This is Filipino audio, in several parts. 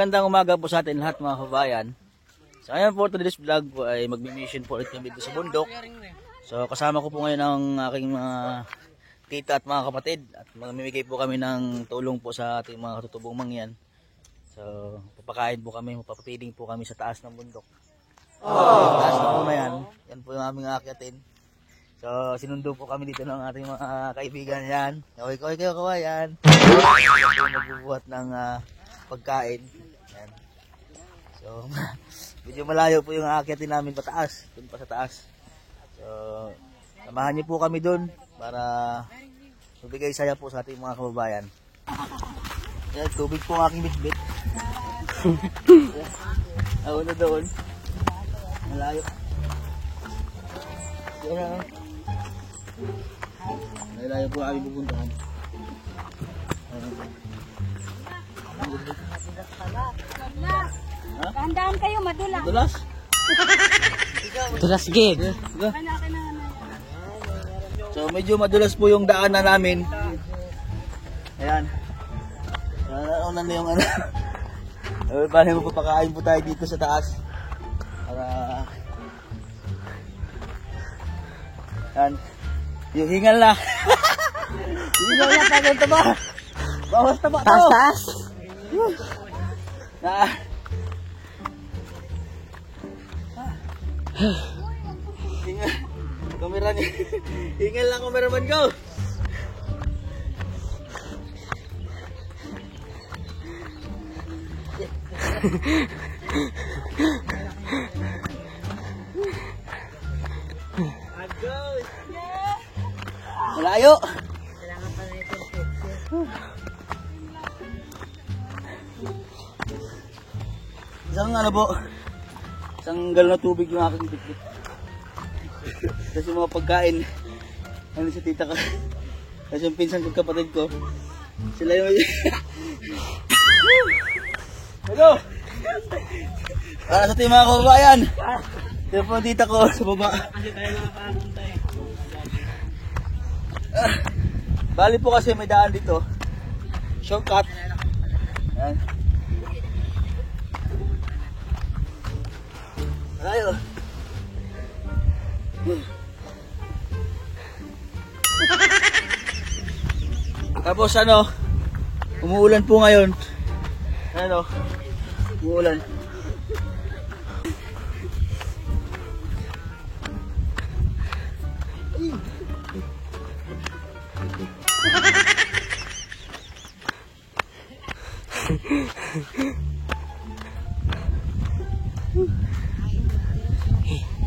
magandang umaga po sa atin lahat mga kabayan. So ngayon po, today's vlog po ay magmi-mission po ulit kami dito sa bundok. So kasama ko po ngayon ang aking mga tita at mga kapatid. At mamimigay po kami ng tulong po sa ating mga katutubong mangyan. So papakain po kami, mapapapiling po kami sa taas ng bundok. Taas na po na yan. Yan po yung aming aakyatin. So sinundo po kami dito ng ating mga kaibigan yan. Okay kayo kawayan. Magbubuhat ng pagkain. Yan. So medyo malayo po yung aakyatin namin pataas. Doon pa sa taas. So samahan niyo po kami doon para magbigay saya po sa ating mga kababayan. Yan, tubig po ang aking bitbit. Ako na doon. Malayo. Yan. Malayo po kami pupuntahan. Tandaan kayo, madulas. Madulas? Madulas gig. So medyo madulas po yung daanan namin. Ayan. Nauna na yung ano. Paano magpapakain po tayo dito sa taas. Para yan. Yung hingal na. Hingal na tagang taba. Bawas taba to. Taas. Hingal. Kamera niya. Hingal lang kameraman ko. Malayo. Isang ano po, isang galon na tubig yung aking bitbit. Kasi mga pagkain, ano sa tita ko. Kasi yung pinsan ko kapatid ko, sila yung hello! Para sa ating mga kababayan, sila po ang tita ko sa baba. Kasi tayo nakakapunta eh. Bali po kasi may daan dito. Shortcut. Ayan. Malayo. Tapos ano, umuulan po ngayon. Ano, umuulan.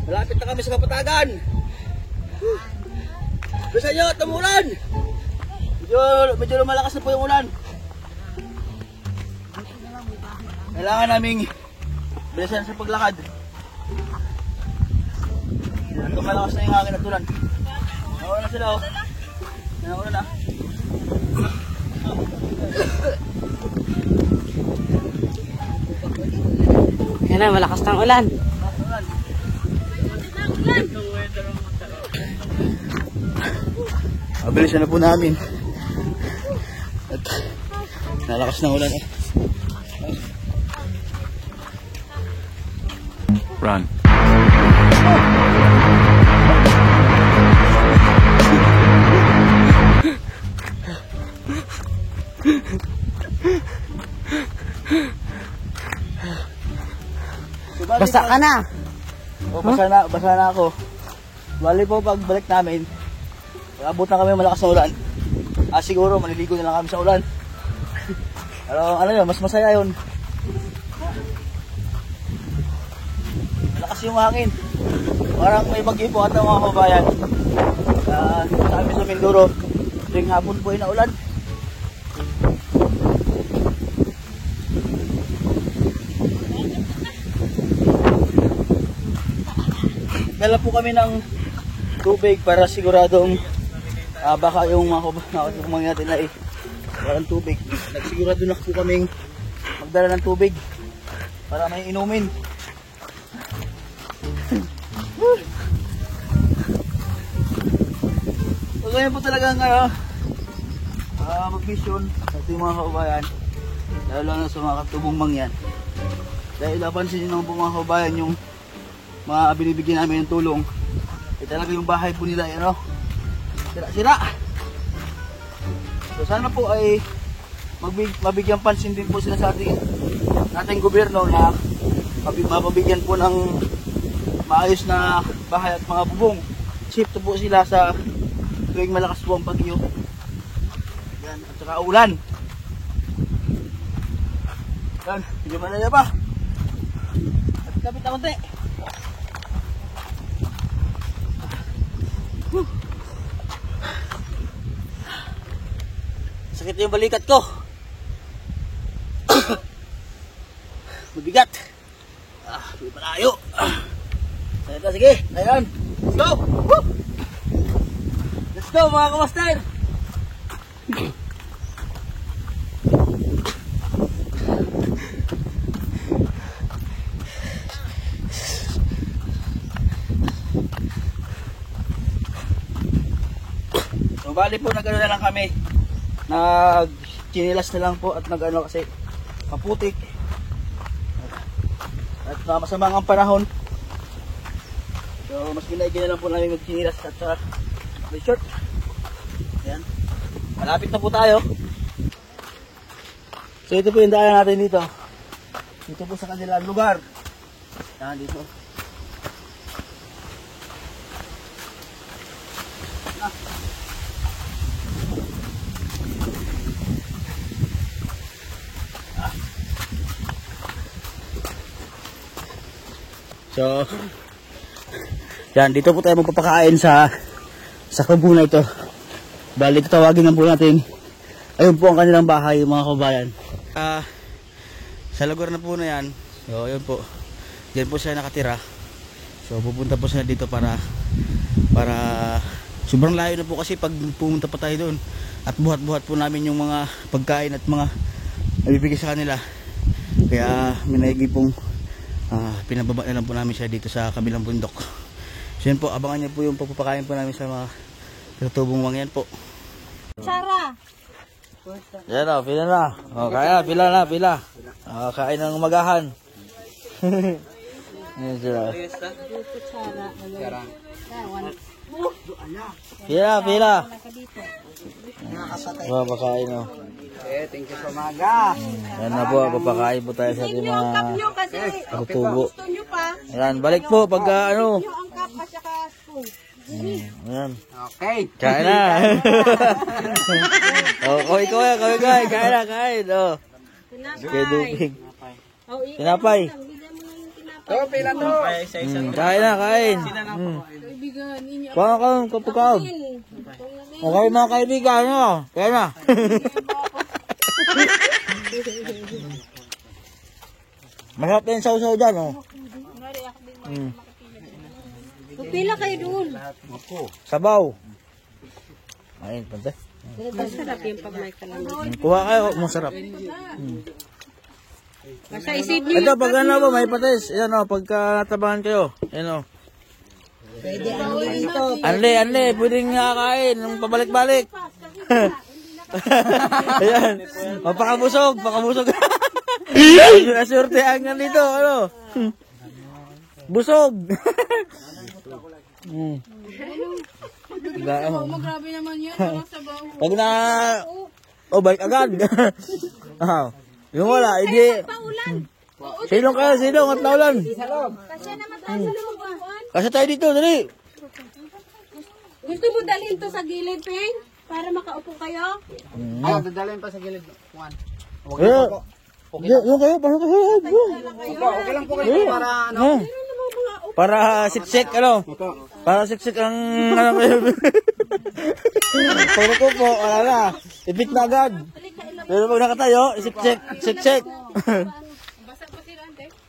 Malapit na kami sa kapatagan. Bisa nyo, tumulan. Medyo lumalakas na po yung ulan. Kailangan naming bilisan sa paglakad. Lumalakas na yung hangin at ulan. Nauna na sila oh. Nauna na. Yan na, malakas ng ulan. Mabilisan na po namin. At nalakas ng ulan eh. Run. Basa ka na. O, basa na ako. Bali po pagbalik namin, abot na kami malakas na ulan. Siguro maliligo na lang kami sa ulan. Pero ano yun, mas masaya yun. Malakas yung hangin. Parang may bagyo po ata mga kabayan. Sa amin sa Mindoro, tuwing hapon po na ulan. Dala po kami ng tubig para siguradong baka yung mga natin na walang tubig. Nagsigurado na po kaming magdala ng tubig para may inumin. So ganyan po talagang mag-mission sa ating mga kababayan. lalo na sa mga katubong mangyan. Dahil napansin nyo ng mga kabayan yung mga binibigyan namin ng tulong, talaga yung bahay po nila, ano, sira-sira. So sana po ay mabigyan pansin din po sila sa ating gobyerno na mapabigyan po ng maayos na bahay at mga bubong. Safety po sila sa tuwing malakas po ang bagyo. Yan, at saka ulan. Yan, medyo malaya pa. At kapit na konti. Sakit yung balikat ko. Mabigat. Hindi malayo. Sige, ayan. Let's go! Woo! Let's go mga kamaster! So bali po nag-ano na lang kami, nag-chinilas na lang po at nag-ano kasi maputik at masama ang panahon. So mas ginagin na lang po namin mag-chinilas at short. Ayan, malapit na po tayo. So ito po yung daan natin dito. Dito po sa kanilang lugar. Yan dito. So, yan, dito po tayo magpapakain sa kubo na ito. Bali, ito tawagin lang po natin. Ayun po ang kanilang bahay, mga kabayan. Sa lugar na po na yan, so ayun po, diyan po siya nakatira. So, pupunta po siya dito para sobrang layo na po kasi pag pumunta pa tayo doon at buhat-buhat po namin yung mga pagkain at mga nabibigay sa kanila. Kaya, minaigi pong pinababa na lang po namin siya dito sa kabilang bundok. So yun po, abangan niyo po yung pagpapakain po namin sa mga katubong mangyan po. Sara! Yan o, pila na. O, kaya, pila na, pila. Kain ng umagahan. Yan sila. Pila. Pakain o. Thank you so maga. Yan na po, papakain po tayo sa ating mga katubo. Gusto nyo pa? Yan, balik po pagka ano. Nyo ang cup at saka spoon. Yan. Okay. Kain na. Oh, ikaw kain na, kain. Oh. Kay Duping. Tinapay. To, pila to. Kain na, kain. Pakaw, kapakaw. Okay mga kaibigan, ano? Kain na. Masarap din sausaw dyan, oh. Pila kayo doon. Sabaw. Ayun, pante. Masarap yung pag may kalaman. Kuha kayo, masarap. Basta isip nyo Ito, pag ano ba, may patis. Yan, oh, pagka natabahan kayo. Yan, oh. pwede ano dito. Anle, pwedeng kain. Nung pabalik-balik. Ayan. Pakabusog. Asurte ang dito, ano. Busog. Grabe naman yun. Pag na... Oh, balik agad. Yung wala, hindi. Silong at naulan. Kasi naman tayo sa looban. Kasi tayo dito, dali. Gusto mo dalhin to sa gilid, Peng? Para makaupo kayo? Ay, dadalhin pa sa gilid. Juan. Yung kayo, pasok kayo. Okay lang po kayo para ano. Para siksik, ano? Para siksik ang... Pag ko po, wala na. Ipit na agad. Pero pag nakatayo, siksik.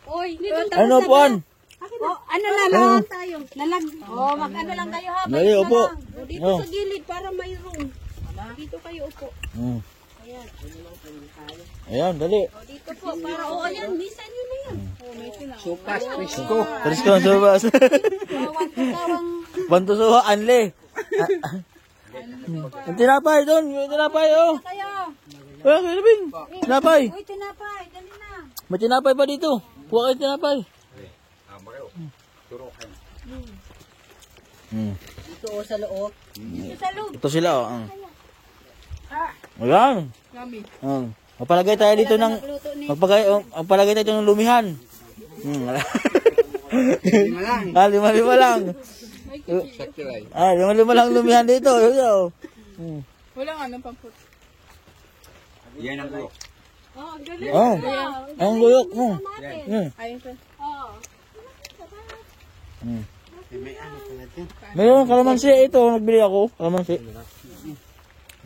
Oy, Ano puan? ano na lang tayo? Mag-ano lang kayo ha? Dali, upo. Dito sa gilid para may room. Dito kayo upo. Ayan, dali. Dito po, para ayan, misa nyo na yan. Supas, Cristo. Trisko, subas. Bantusuho, anle. Yung tinapay doon, yung tinapay, oh. Kayo. Kuya Kelvin, tinapay. Uy, tinapay. Dali na. May tinapay pa dito. Kuha kayo tinapay. Ito sa loob. Ito sa loob. Ito sila, oh. Ayan. Magpalagay tayo dito ng... Luto ni. Magpalagay tayo dito ng lumihan. Lima lang. 5 lang. Saktilay. 5 lang lumihan dito. Yun, Wala nga nang pamput. Yan ang buhok. Oh, ang galing. Oh. Ang gulok mo. Ayun pa. Oh. May ano pala dyan. Mayroon kalamansi ito. Nagbili ako. Kalamansi.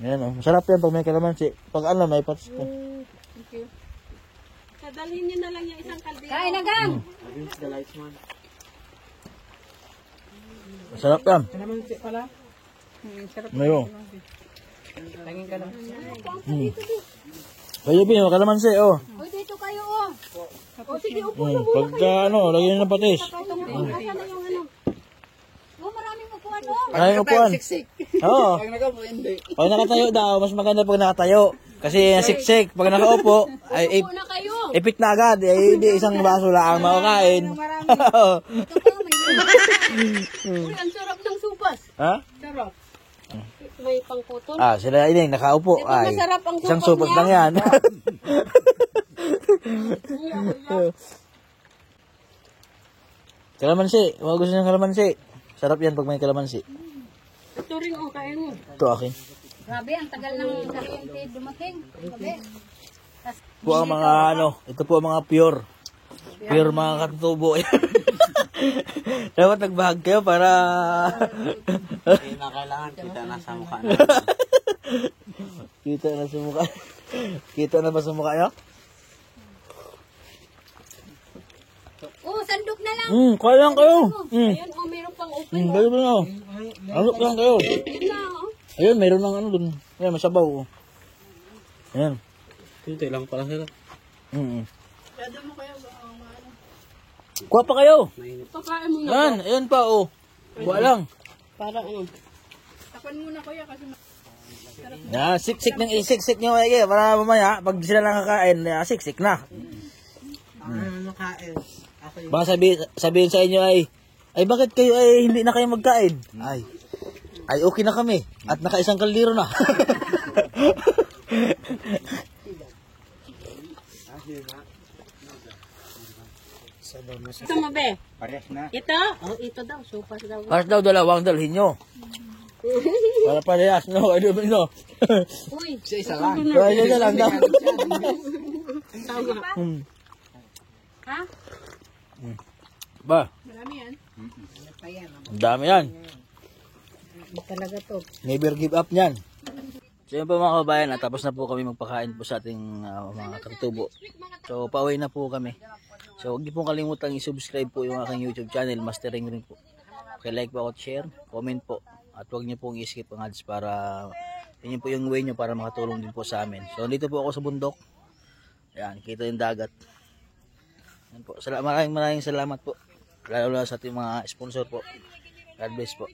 Ayan, oh. Masarap yan pag may kalamansi. Pag ano, may patis ko. Thank you. Dadalhin niyo na lang yung isang kaldero. Kain na, Gang. Masarap yan. Kalamansi pala. Sarap. Mayroon. Tangin ka lang. Kayo bin, kalamansi, oh. Uy, dito kayo, oh. O, sige, upo na muna. Pagka ano, lagyan nyo ng patis. Asan na yung ano? Oh, maraming upuan, oh. Ay, upuan. Siksik. Oo. Pag nagaupo, hindi. Pag nakatayo daw, mas maganda pag nakatayo. Kasi siksik, pag nakaupo, ay Upo na kayo. ipit na agad. Eh, hindi isang baso lang ang makakain. Ito pa, may Uy, ang sarap ng supas. Ha? Sarap. May pangputol. Ah, sila ini nakaupo. Di ba Ay, masarap ang isang supas supot niya? lang yan. Kalamansi. Mga gusto ng kalamansi. Sarap yan pag may kalamansi. Ito rin, oh, kain mo. Ito akin. Grabe, ang tagal ng kuryente dumating. Grabe. Po ang mga ano, ito po ang mga pure. Pure mga katutubo. Dapat nagbahag kayo para Hindi na kailangan kita nasa mukha na. kita na sa mukha. Kita na ba sa mukha nyo? Oh, sandok na lang. Kaya lang kayo. Ayun, oh, mayroon pang open. Bayo ba na? Alok lang kayo. Yun na, oh. Ayun, mayroon ng ano dun. Ayan, masabaw. Oh. Ayan. Tinto lang pala sila. Kuha pa kayo. Pakain mo na. Yan, ayan pa, oh. Kuha lang. Para ano. Takpan muna kuya kasi Yan, siksik ng isiksik nyo, Ege. Para mamaya, pag sila lang kakain, siksik na. Nakain. Baka sabihin sa inyo ay bakit kayo ay hindi na kayo magkain? Ay okay na kami. At nakaisang kaldero na. Ito mo, be. Pares na. Ito? Oh, ito daw. Supas daw. Kahit daw dalawang dalhin nyo. Para parehas, no? Ay, di ba, no? Uy. Isa lang. Ay, yun na lang daw. Tama. Ha? Ba, marami yan. ang dami yan. Talaga to. Never give up niyan. So yun po mga kabayan, tapos na po kami magpakain po sa ating mga katutubo. So pauwi na po kami. So huwag niyo pong kalimutan i-subscribe po yung aking YouTube channel, Mastering Ring po. Okay, like po at share, comment po. At huwag niyo pong i-skip ang ads para yun po yung way niyo para makatulong din po sa amin. So dito po ako sa bundok. Ayan, kita yung dagat. Ayan po. Maraming salamat po. Lalo na sa ating mga sponsor po. God bless po.